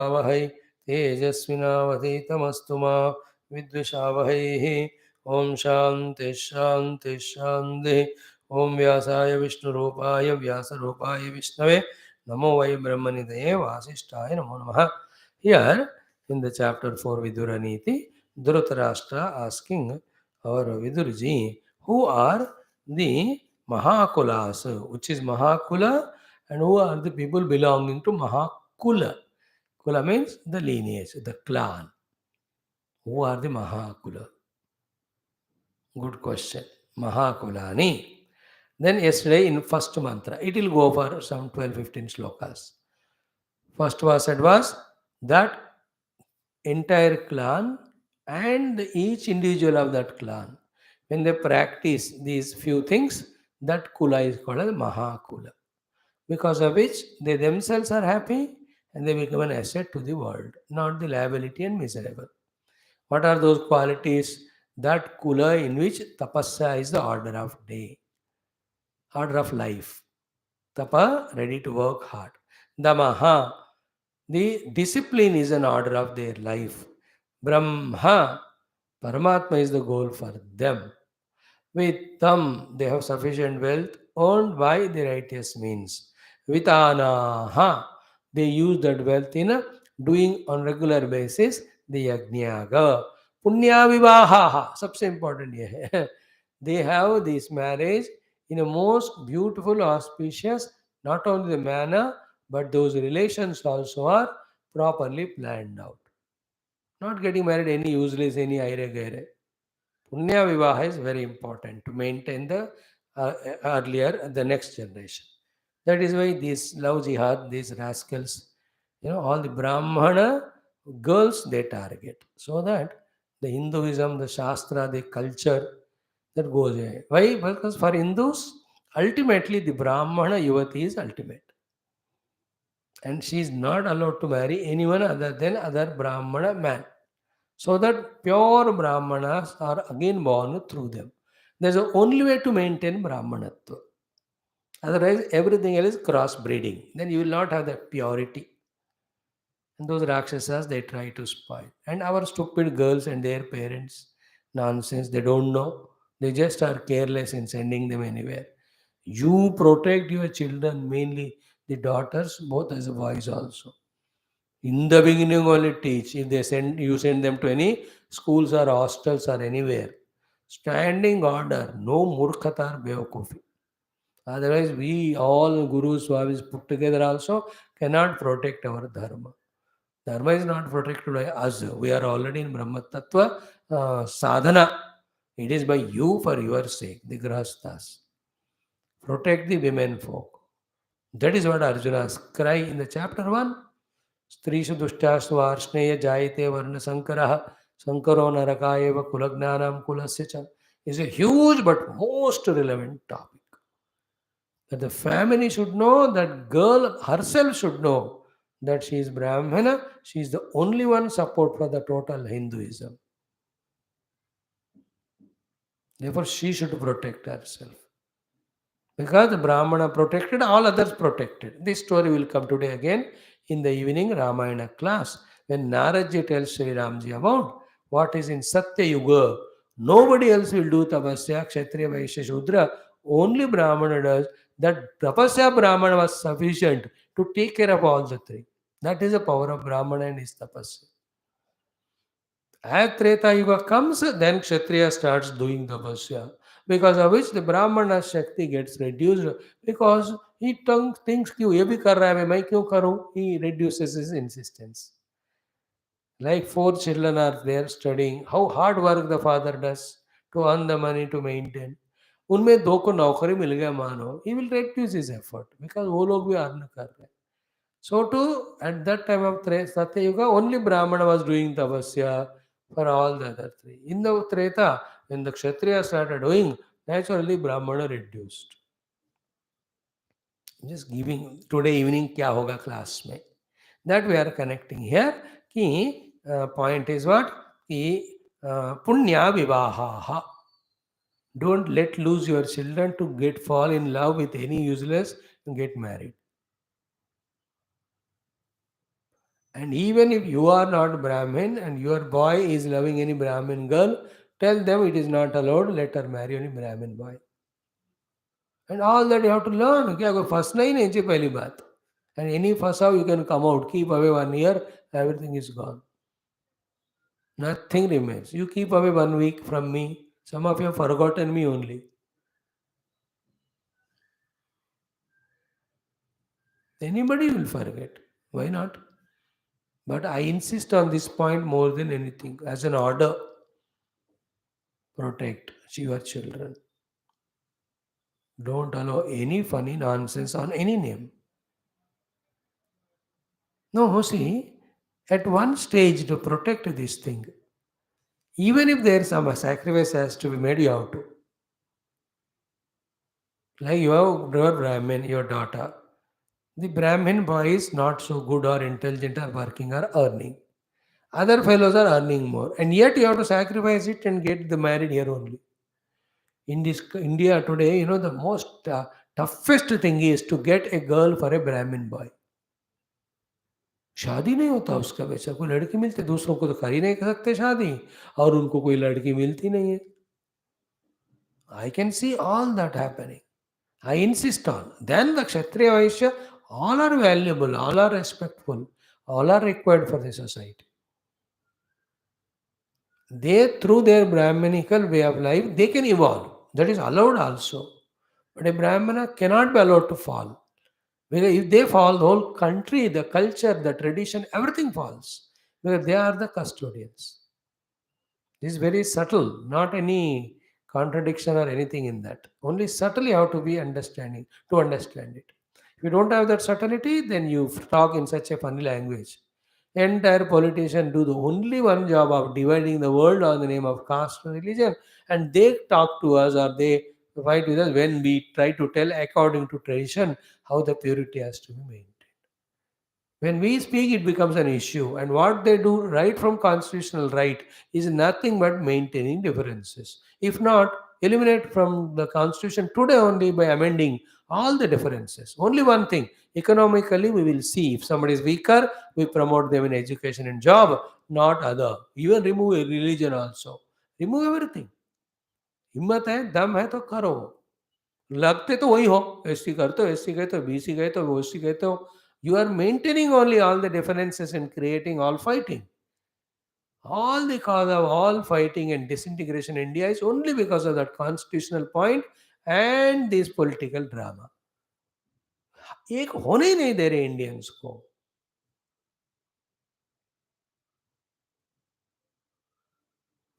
Vahai Tejasvinavaditamastu ma Vidvishavahai. Om Shanti Shanti Shanti. Om Vyasaya Vishnu Rupaya Vyasa Rupaya Vishnave. Namo Vai Brahmanidaya Vasishtaya Namo Namaha. Here in the chapter 4 Vidura Neethi, Dhritarashtra asking our Vidurji, who are the Mahakulas, which is Mahakula, and who are the people belonging to Mahakula. Kula means the lineage, the clan. Who are the Mahakula? Good question. Mahakulani. Then yesterday in first mantra, it will go for some 12-15 slokas. First was said was that entire clan and each individual of that clan, when they practice these few things, that kula is called as Mahakula, because of which they themselves are happy and they become an asset to the world, not the liability and miserable. What are those qualities? That kula in which tapasya is the order of day, order of life. Tapa, ready to work hard. Damaha, the discipline is an order of their life. Brahma, Paramatma is the goal for them. With them, they have sufficient wealth earned by the righteous means. Vitanaha, they use that wealth in doing on regular basis the yajnaga. Punya vivaha, सबसे important ये है. They have this marriage in a most beautiful, auspicious, not only the manner, but those relations also are properly planned out. Not getting married any useless, any aire gaire. Punya Vivaha is very important to maintain the the next generation. That is why these love jihad, these rascals, all the Brahmana girls they target. So that the Hinduism, the Shastra, the culture that goes away. Why? Because for Hindus, ultimately the Brahmana Yuvati is ultimate. And she is not allowed to marry anyone other than other Brahmana man. So that pure Brahmanas are again born through them. There's the only way to maintain Brahmanatva. Otherwise, everything else is crossbreeding. Then you will not have that purity. And those Rakshasas, they try to spoil. And our stupid girls and their parents, nonsense, they don't know. They just are careless in sending them anywhere. You protect your children, mainly the daughters, both as a boys also. In the beginning only teach. If they send you send them to any schools or hostels or anywhere. Standing order, no murkhata or bevakufi. Otherwise, we all gurus, swamis put together also cannot protect our dharma. Dharma is not protected by us. We are already in Brahma Tattva sadhana. It is by you for your sake, the grahasthas. Protect the women folk. That is what Arjuna's cry in the chapter 1. स्त्रीषु दुष्टास्तु वार्ष्णेय जायते वर्ण संकरः संकरो नरका एव कुलज्ञानां कुलस्य च is a huge but most relevant topic. That the family should know, that girl herself should know that she is Brahmana, she is the only one support for the total Hinduism. Therefore, she should protect herself. Because the Brahmana protected, all others protected. This story will come today again in the evening Ramayana class when Naradji tells Sri Ramji about what is in Satya Yuga. Nobody else will do tapasya, Kshatriya, Vaishya, Shudra. Only Brahmana does. That tapasya Brahmana was sufficient to take care of all the three. That is the power of Brahmana and his tapasya. As Treta Yuga comes, then Kshatriya starts doing tapasya, because of which the Brahmana Shakti gets reduced, because he thinks कि ये भी कर रहा है मैं क्यों करूं? He reduces his insistence. Like 4 children are there studying, how hard work the father does to earn the money to maintain. उनमें 2 को नौकरी मिल गया मानो, he will reduce his effort because वो लोग भी earn कर रहे हैं. So too, at that time of Satya Yuga, only Brahmana was doing tapasya for all the other three. In the Treta, when the Kshatriya started doing, naturally Brahmana reduced. Just giving today evening kya hoga class mein. That we are connecting here. Ki point is what? Ki punya vivaha. Don't let lose your children to fall in love with any useless and get married. And even if you are not Brahmin and your boy is loving any Brahmin girl, tell them it is not allowed, let her marry any Brahmin boy. And all that you have to learn. क्या कोई फंसना ही नहीं चाहिए पहली बात. And any fuss how you can come out, keep away 1 year, everything is gone. Nothing remains. You keep away 1 week from me. Some of you have forgotten me only. Anybody will forget. Why not? But I insist on this point more than anything. As an order, protect your children. Don't allow any funny nonsense on any name. No, see, at one stage to protect this thing, even if there is some sacrifice has to be made, you have to. Like your Brahmin, your daughter. The Brahmin boy is not so good or intelligent or working or earning. Other fellows are earning more. And yet you have to sacrifice it and get the married here only. In this India today, the most toughest thing is to get a girl for a Brahmin boy. शादी नहीं होता उसका वैसा कोई लड़की मिलती दूसरों को तो कर ही नहीं सकते शादी और उनको कोई लड़की मिलती नहीं है I can see all that happening I insist on then the Kshatriya Vaishya all are valuable all are respectful all are required for the society they through their brahminical way of life they can evolve that is allowed also but a brahmana cannot be allowed to fall because if they fall the whole country the culture the tradition everything falls because they are the custodians. This is very subtle, not any contradiction or anything in that. Only subtly how to be understanding to understand it. If you don't have that subtlety, then you talk in such a funny language. Entire politician do the only one job of dividing the world on the name of caste and religion, and they talk to us or they fight with us when we try to tell according to tradition how the purity has to be maintained. When we speak, it becomes an issue. And what they do right from constitutional right is nothing but maintaining differences. If not, eliminate from the constitution today only by amending all the differences. Only one thing economically, we will see if somebody is weaker, we promote them in education and job, not other. Even remove a religion also. Remove everything. हिम्मत है दम है तो करो लगते तो वही हो एससी करते हो एससी कहते हो बीसी कहते हो ओसी कहते हो you are maintaining only all the differences and creating all fighting all the cause of all fighting and disintegration in India is only because of that constitutional point and this political drama एक होने ही नहीं दे रहे Indians को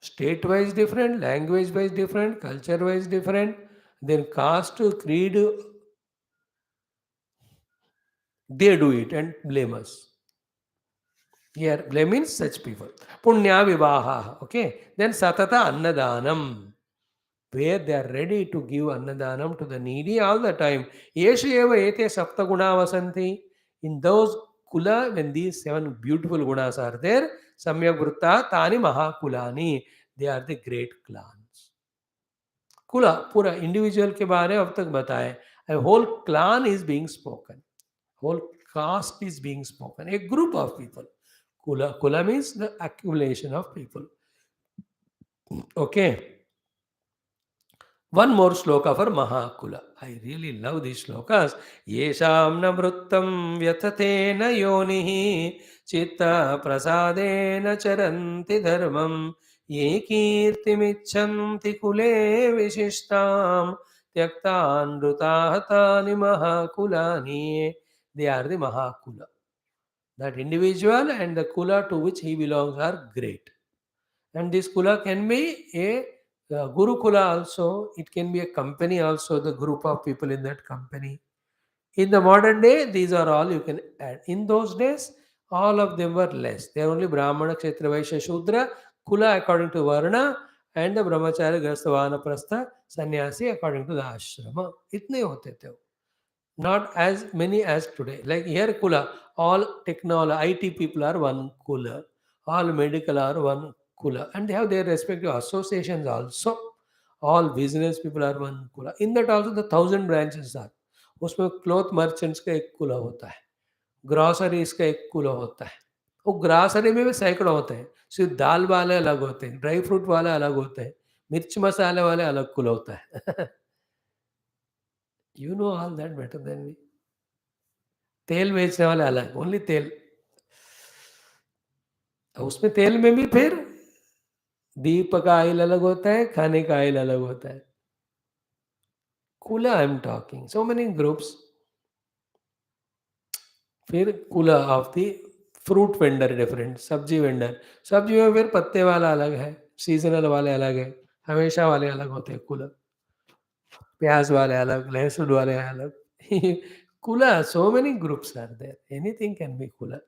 state wise different language wise different culture wise different then caste creed they do it and blame us. Here, blame means such people. Punya vivaha. Okay. Then satata annadanam. Where they are ready to give annadanam to the needy all the time. Yesha eva ete sapta guna vasanti. In those kula, when these 7 beautiful gunas are there, samyak vrutta tani maha kulani. They are the great clans. Kula, पूरा individual के बारे में अब तक बताए. A whole clan is being spoken. Whole caste is being spoken. A group of people. Kula means the accumulation of people. Okay. One more sloka for Mahakula. I really love these slokas. Yesham namruttam vyatatena yonihi chitta prasadena charanti dharmam ye kirtimichanti kule vishishtam tyaktan rutahatani mahakulani. They are the Mahakula. That individual and the kula to which he belongs are great. And this kula can be a guru kula also. It can be a company also, the group of people in that company. In the modern day, these are all you can add. In those days, all of them were less. They are only Brahmana, Kshetra, Vaishya, Shudra, Kula according to Varna, and the Brahmacharya, Grastha, Vanaprastha, Sannyasi according to the Ashrama. Itne hote the. Not as many as today. Like here, Kula, all technology, IT people are one Kula, all medical are one Kula, and they have their respective associations also. All business people are one Kula. In that also the 1,000 branches are. उसमें cloth merchants का एक कुला होता है groceries का एक कुला होता है वो ग्रासरी में भी सैकड़ों होते हैं, सिर्फ दाल वाले अलग होते हैं, ड्राई फ्रूट वाले अलग होते हैं, मिर्च मसाले वाले अलग कुल होता है। You know all that better than me. तेल बेचने वाले अलग, ओनली तेल। उसमें तेल में भी फिर दीप का आयल अलग होता है, खाने का आयल अलग होता है। कूला I am talking, so many groups. फिर कूला of the fruit vendor different, सब्जी वेंडर, सब्जी में फिर पत्ते वाला अलग है, सीजनल वाले अलग है, हमेशा वाले अलग होते हैं कूला, प्याज वाले अलग, लहसुन वाले अलग। कूला, so many groups are there, anything can be कूला.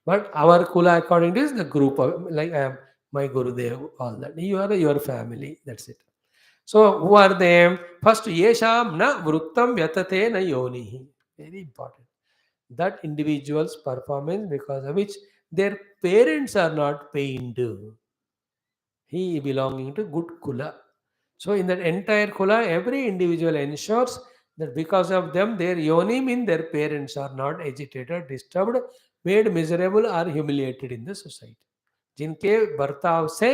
But our kula according to is the group of, like I am my Gurudev, all that. You are your family, that's it. So who are they? First, yesham na vruttam vyatate na yonihi. Very important. That individual's performance because of which their parents are not pained. He belonging to good kula. So in that entire kula, every individual ensures that because of them, their yoni mean their parents are not agitated, disturbed, made miserable or humiliated in the society. जिनके बर्ताव से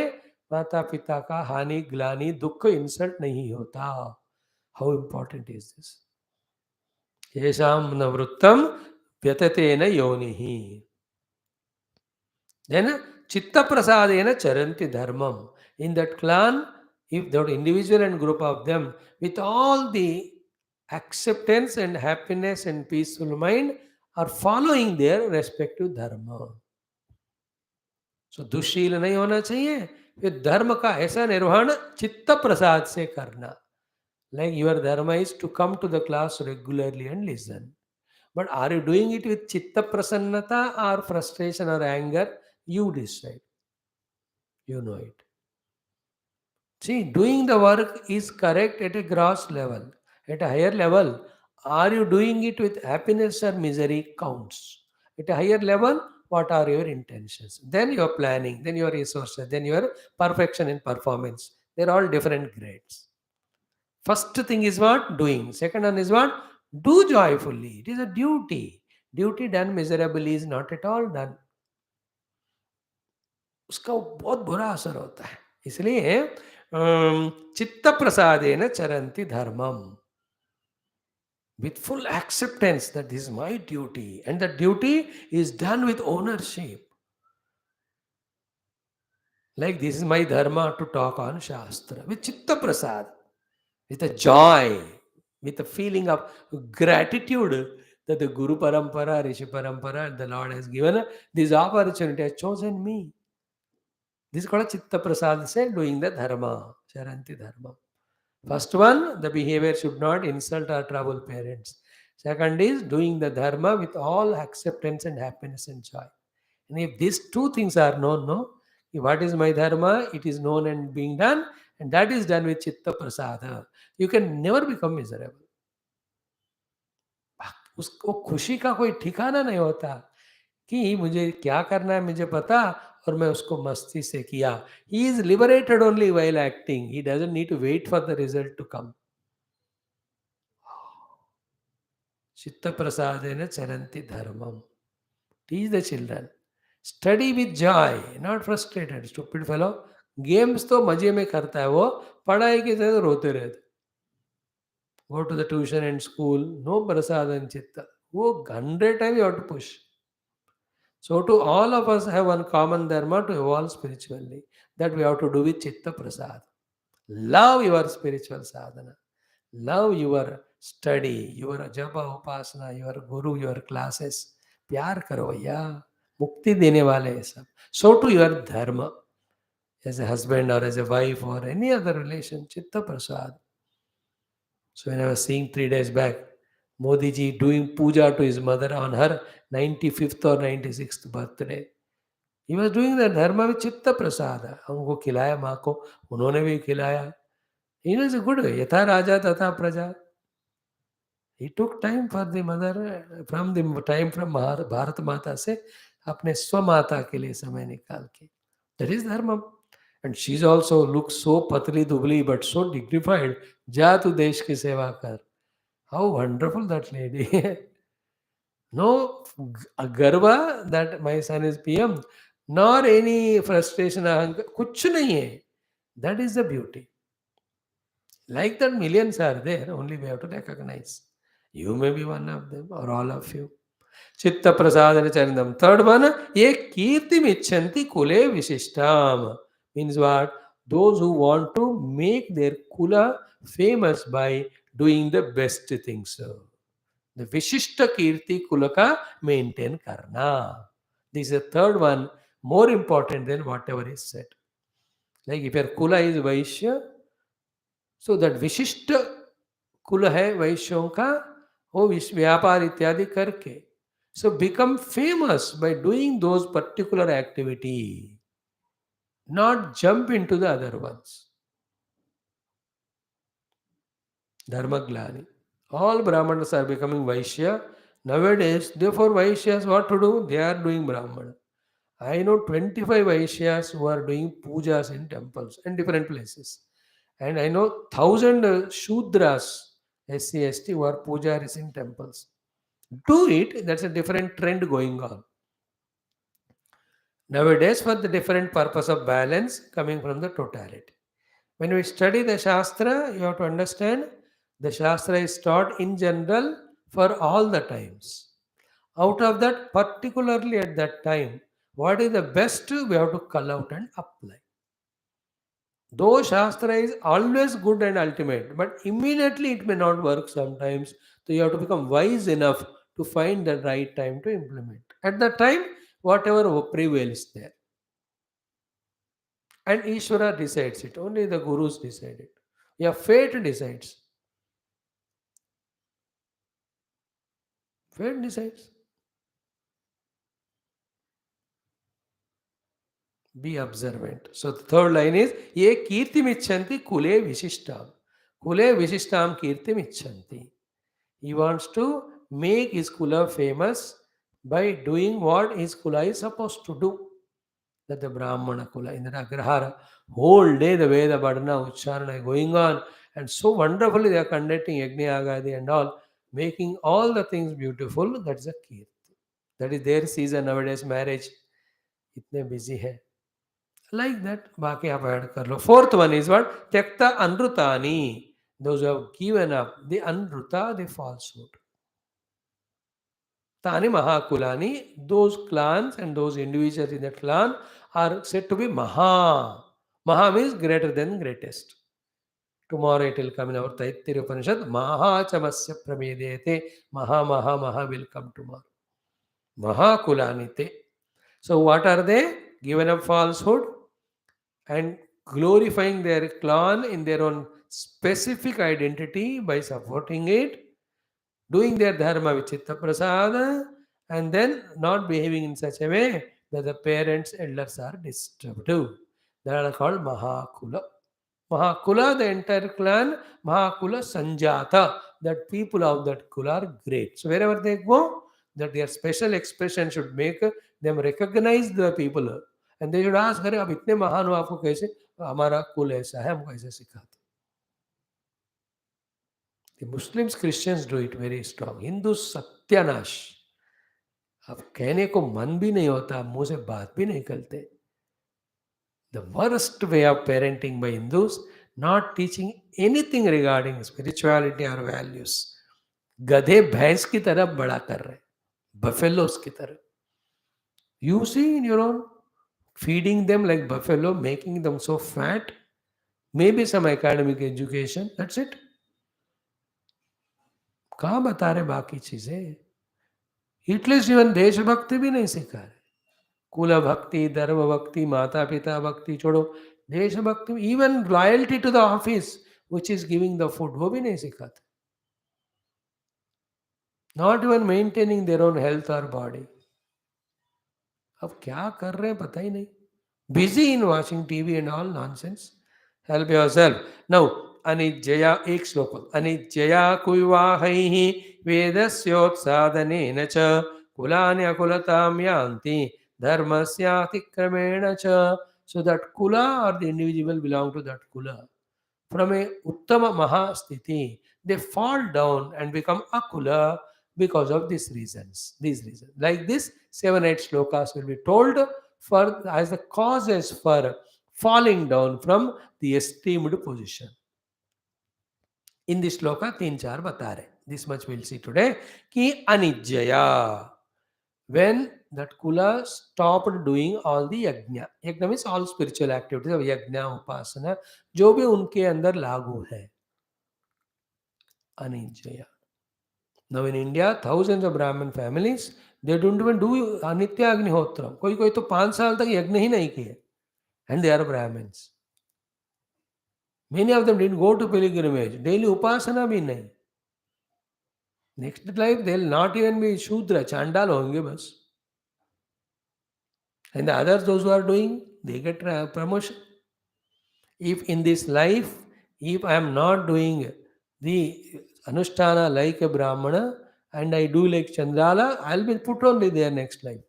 माता पिता का हानि ग्लानि दुख insult नहीं होता. How important is this. येषां न वृत्तं व्यततेन योनिः. Then chitta prasadena charanti dharmam. In that clan, if that individual and group of them, with all the acceptance and happiness and peaceful mind, are following their respective dharma. So दुशील नहीं होना चाहिए. फिर धर्म का ऐसा निर्वहन चित्त प्रसाद से करना. Like your dharma is to come to the class regularly and listen. But are you doing it with chitta prasannata or frustration or anger? You decide. You know it. See, doing the work is correct at a gross level. At a higher level, are you doing it with happiness or misery counts. At a higher level, what are your intentions? Then your planning, then your resources, then your perfection in performance. They're all different grades. First thing is what? Doing. Second one is what? Do joyfully. It is a duty. Duty done miserably is not at all done. उसका बहुत बुरा असर होता है. इसलिए चित्त प्रसादेन चरंती धर्मम, with full acceptance that this is my duty and the duty is done with ownership. Like this is my dharma to talk on Shastra with chitta prasad, with a joy, with a feeling of gratitude that the Guru Parampara, Rishi Parampara, the Lord has given this opportunity, has chosen me. This is called chitta prasad, say doing the dharma, charanti dharma. First one, the behavior should not insult or trouble parents. Second is doing the dharma with all acceptance and happiness and joy. And if these two things are known, no, what is my dharma, it is known and being done, and that is done with chitta prasada. You can never become miserable. उसको खुशी का कोई ठिकाना नहीं होता कि मुझे क्या करना है मुझे पता और मैं उसको मस्ती से किया. He is liberated only while acting. He doesn't need to wait for the result to come. Chitta prasadena charanti dharmam. Teach the children. Study with joy, not frustrated. Stupid fellow. Games तो मजे में करता है वो, पढ़ाई के जगह रोते रहते. Go to the tuition and school, no prasadana chitta. वो 100 times you have to push. So to all of us have one common dharma to evolve spiritually. That we have to do with chitta prasad. Love your spiritual sadhana. Love your study, your japa upasana, your guru, your classes. प्यार करो भैया, मुक्ति देने वाले हैं सब. So to your dharma, as a husband or as a wife or any other relation, chitta prasad. So when I was seeing 3 days back, Modi ji doing puja to his mother on her 95th or 96th birthday. He was doing the dharma with chitta prasada. हमको खिलाया, माँ को उन्होंने भी खिलाया. He was a good way. यथा राजा तथा प्रजा. He took time for the mother, from the time from Bharat Mata से अपने स्वमाता के लिए समय निकाल के. That is dharma. And she's also looks so patli dubli but so dignified. जा तू देश की सेवा कर. How wonderful that lady. No garva that my son is PM, nor any frustration. Kuch nahi hai. That is the beauty. Like that, millions are there. Only we have to recognize. You may be one of them, or all of you. Chitta prasadana charindam. Third one, ye kirti michanti kule visishtam. Means what? Those who want to make their kula famous by doing the best things. The Vishishta Kirti Kulaka maintain Karna. This is the third one, more important than whatever is said. Like if your Kula is Vaishya, so that Vishishta Kula hai Vaishyon ka, वो व्यापार इत्यादि करके, so become famous by doing those particular activity, not jump into the other ones. Dharmaglani. All Brahmanas are becoming Vaishya. Nowadays, therefore, Vaishyas, what to do? They are doing Brahmana. I know 25 Vaishyas who are doing pujas in temples and different places. And I know 1,000 Shudras, SC, ST, who are pujaris in temples. Do it, that's a different trend going on. Nowadays, for the different purpose of balance coming from the totality. When we study the Shastra, you have to understand the Shastra is taught in general for all the times. Out of that, particularly at that time, what is the best we have to call out and apply. Though Shastra is always good and ultimate, but immediately it may not work sometimes. So you have to become wise enough to find the right time to implement. At that time, whatever prevails there. And Ishvara decides it. Only the Gurus decide it. Yeah, fate decides. Fate decides. Be observant. So the third line is Ye kirti michanti kule vishishtam. Kule vishishtam kirti michanti. He wants to make his kula famous by doing what his kula is supposed to do. That the Brahmana kula in the Agrahara, whole day the Veda Badana Ucharana going on, and so wonderfully they are conducting Yagni Agadi and all, making all the things beautiful. That is a kirti. That is their season nowadays. Marriage इतने busy है. Like that, बाकी आप add कर लो. Fourth one is what? त्यक्ता अनृतानि. Those who have given up, the anruta, the falsehood. Tani Mahakulani, those clans and those individuals in that clan are said to be Maha. Maha means greater than greatest. Tomorrow it will come in our Taittiriya Upanishad. Maha chamasya pramedete. Maha, Maha, Maha will come tomorrow. Mahakulanite. So what are they? Given up falsehood and glorifying their clan in their own specific identity by supporting it, doing their dharma with chitta prasada, and then not behaving in such a way that the parents, elders are disturbed. They are called Mahakula. Mahakula, the entire clan, Mahakula Sanjata, that people of that Kula are great. So wherever they go, that their special expression should make them recognize the people. And they should ask, अरे अब इतने महान हो आपको कैसे हमारा कुल ऐसा है हमको ऐसे सिखाते. The Muslims, Christians do it very strong. Hindus सत्यानाश. अब कहने को मन भी नहीं होता, मुंह से बात भी नहीं करते. The worst way of parenting by Hindus, not teaching anything regarding spirituality or values. गधे भैंस की तरह बड़ा कर रहे, buffaloes की तरह. You see in your own, feeding them like buffalo, making them so fat, maybe some academic education, that's it. कहाँ बता रहे बाकी चीजें? एटलीस्ट इवन देशभक्ति भी नहीं सिखा रहे. कुल भक्ति, धर्म भक्ति, माता पिता भक्ति छोड़ो, देशभक्ति, even loyalty to the office which is giving the food, वो भी नहीं सिखाते. Not even maintaining their own health और बॉडी. अब क्या कर रहे हैं पता ही नहीं. Busy in watching TV and all nonsense. Help yourself. Now अनिज्जया, एक श्लोक. अनिज्जया कुविवाहैः वेदस्योत्सादनेन च कुलानि अकुलतां यान्ति धर्मस्यातिक्रमेण च. So that kula or the individual belong to that kula. From a uttama mahasthiti, they fall down and become akula because of these reasons. These reasons. Like this, 7 8 shlokas will be told for as the causes for falling down from the esteemed position. In this shloka 3 4 बता रहे. This much we'll see today कि अनिज्जया, when that kula stopped doing all the yajna. Yajna means all spiritual activities of yajna, upasana, जो भी उनके अंदर लागू है. अनिज्जया. Now in India, thousands of Brahmin families, they don't even do Nitya Agnihotra. कोई कोई तो 5 साल तक यज्ञ ही नहीं किए. And they are Brahmins. Many of them didn't go to pilgrimage. Daily upasana भी नहीं. Next life, they'll not even be Shudra, Chandal होंगे बस. And the others, those who are doing, they get promotion. If in this life, if I am not doing the Anushtana like a Brahmana and I do like Chandala, I'll be put only there next life.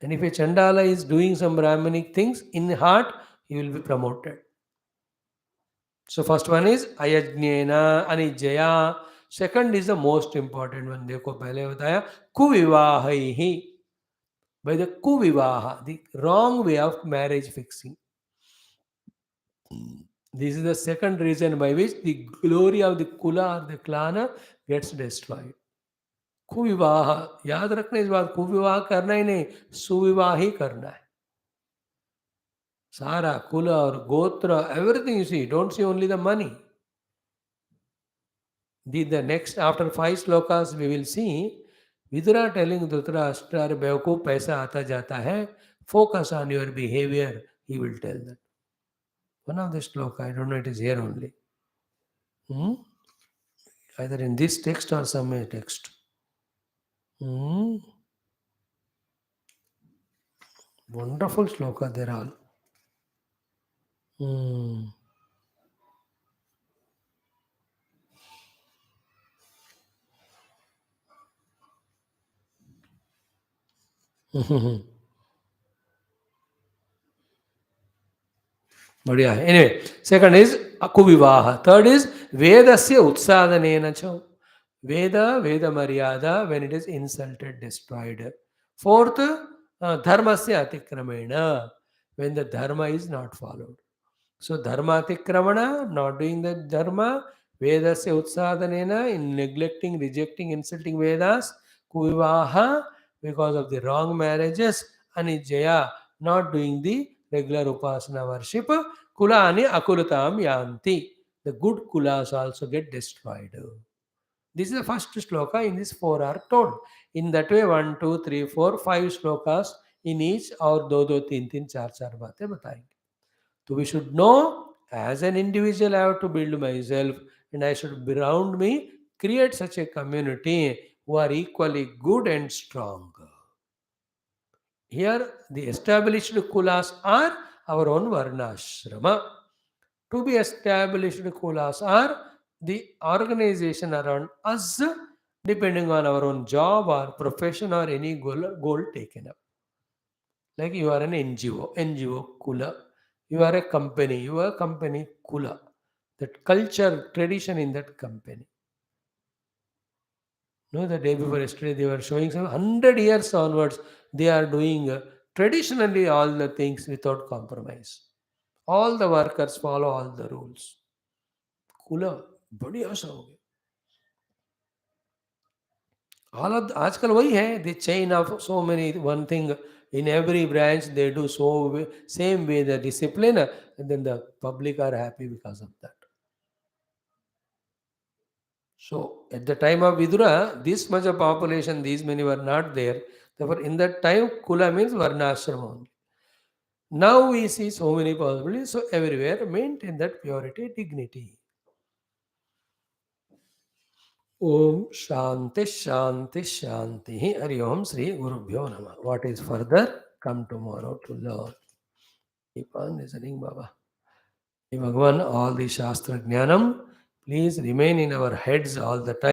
And if a Chandala is doing some Brahmanic things, in heart, he will be promoted. So first one is Ayajnena, Anijaya. Second is the most important one. देखो पहले बताया कुविवाहैहि. By the kuvivaha, the wrong way of marriage fixing. This is the second reason by which the glory of the kula or the clan gets destroyed. कुविवाह, याद रखना इस बात, कुविवाह करना ही नहीं, सुविवाह ही करना है. सारा कुल और गोत्र, everything you see, don't see only the money. The next, after 5 slokas, we will see Vidura telling Dhritarashtra, बेवकूफ पैसा आता जाता है, focus on your behavior, he will tell that. One of the shloka, I don't know, it is here only. Either in this text or some text. Wonderful shloka, they're all. बढ़िया है. Anyway, second is akuvivaha. Third is vedasya utsadanena cha. Veda maryada, when it is insulted, destroyed. Fourth, dharmasya atikramena, when the dharma is not followed. So dharma atikramana, not doing the dharma, vedasya utsadanena, in neglecting, rejecting, insulting Vedas, kuvivaha, because of the wrong marriages, anijaya, not doing the regular upasana worship, kulani akulatam yanti. The good kulas also get destroyed. This is the first shloka. In this 4 are told. In that way 1 2 3 4 5 shlokas in each, और 2 2 3 3 4 4 बातें बताएंगे. So we should know, as an individual I have to build myself, and I should around me create such a community who are equally good and strong. Here the established kulas are our own varnashrama. To be established kulas are the organization around us, depending on our own job or profession or any goal taken up. Like you are an NGO kula. You are a company, your company kula. That culture, tradition in that company. No, the day before yesterday they were showing some 100 years onwards, they are doing traditionally all the things without compromise. All the workers follow all the rules. Cooler बढ़िया सा हो गया. हालत आजकल वही है, the chain of so many one thing in every branch they do so same way the discipline, and then the public are happy because of that. So at the time of Vidura, this much of population, these many were not there. Therefore in that time kula means varnashrama only. Now we see so many possibilities, so everywhere maintain that purity, dignity. Om Shanti Shanti Shanti. Hari Om Sri Gurubhyo Namah. What is further? Come tomorrow to learn. Keep on listening, Baba. Bhagavan, all the Shastra Jnanam, please remain in our heads all the time.